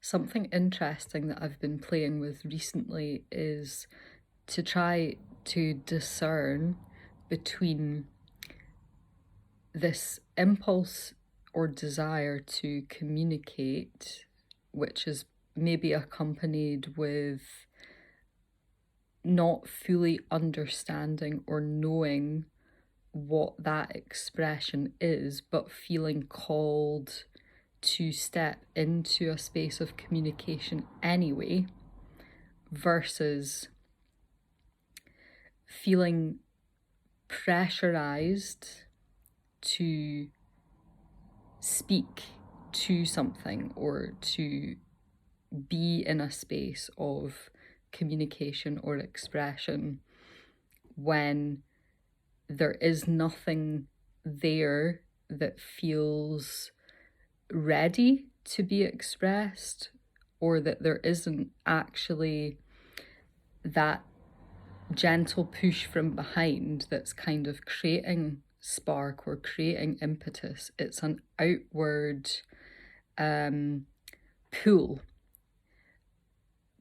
Something interesting that I've been playing with recently is to try to discern between this impulse or desire to communicate, which is maybe accompanied with not fully understanding or knowing what that expression is, but feeling called to step into a space of communication anyway, versus feeling pressurized to speak to something or to be in a space of communication or expression when there is nothing there that feels ready to be expressed, or that there isn't actually that gentle push from behind that's kind of creating spark or creating impetus. It's an outward pull,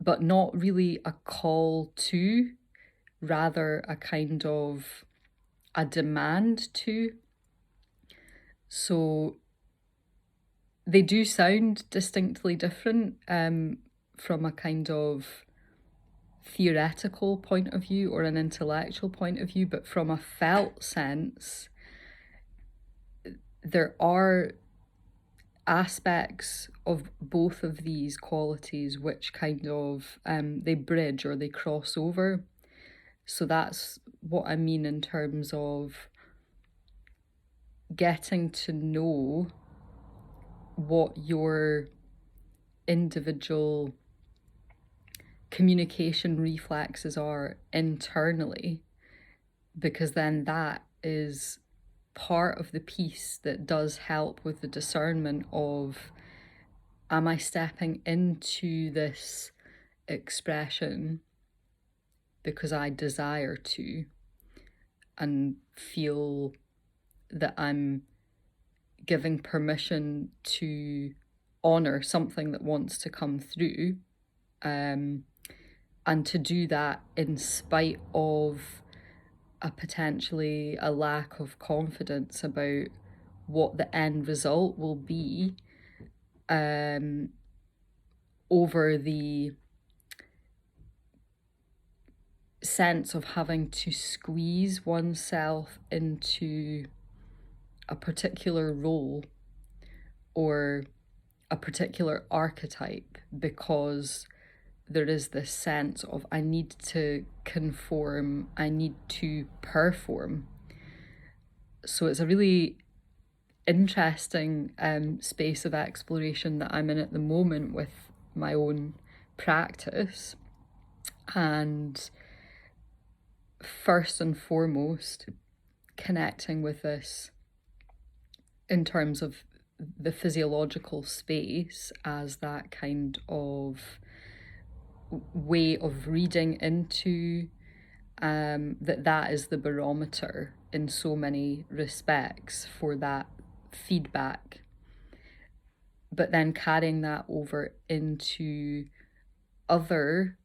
but not really a call to, rather a kind of a demand to. So they do sound distinctly different from a kind of theoretical point of view or an intellectual point of view, but from a felt sense, there are aspects of both of these qualities which kind of they bridge or they cross over. So that's what I mean in terms of getting to know what your individual communication reflexes are internally, because then that is part of the piece that does help with the discernment of, am I stepping into this expression because I desire to and feel that I'm giving permission to honor something that wants to come through, and to do that in spite of potentially a lack of confidence about what the end result will be, over the sense of having to squeeze oneself into a particular role or a particular archetype, because there is this sense of, I need to conform, I need to perform. So it's a really interesting space of exploration that I'm in at the moment with my own practice. And first and foremost, connecting with this in terms of the physiological space as that kind of way of reading into that is the barometer in so many respects for that feedback, but then carrying that over into other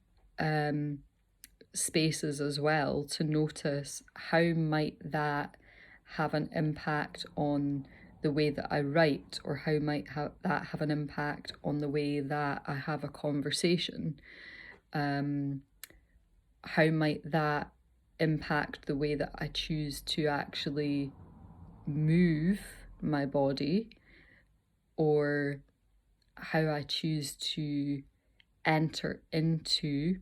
spaces as well, to notice how might that have an impact on the way that I write, or how might that have an impact on the way that I have a conversation. How might that impact the way that I choose to actually move my body, or how I choose to enter into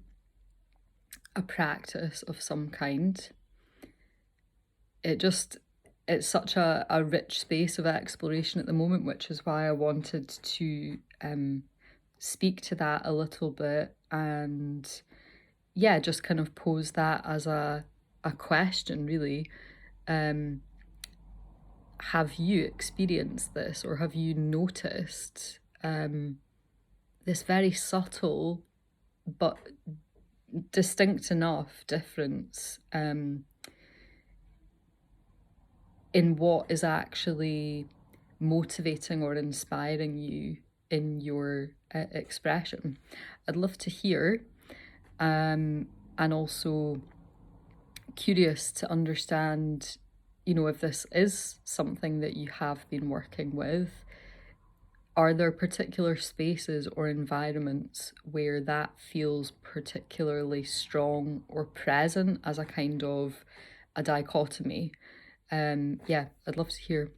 a practice of some kind. It's such a rich space of exploration at the moment, which is why I wanted to speak to that a little bit, and yeah, just kind of pose that as a question, really. Have you experienced this, or have you noticed this very subtle but distinct enough difference in what is actually motivating or inspiring you in your expression. I'd love to hear, and also curious to understand, if this is something that you have been working with. Are there particular spaces or environments where that feels particularly strong or present as a kind of a dichotomy? Yeah, I'd love to hear.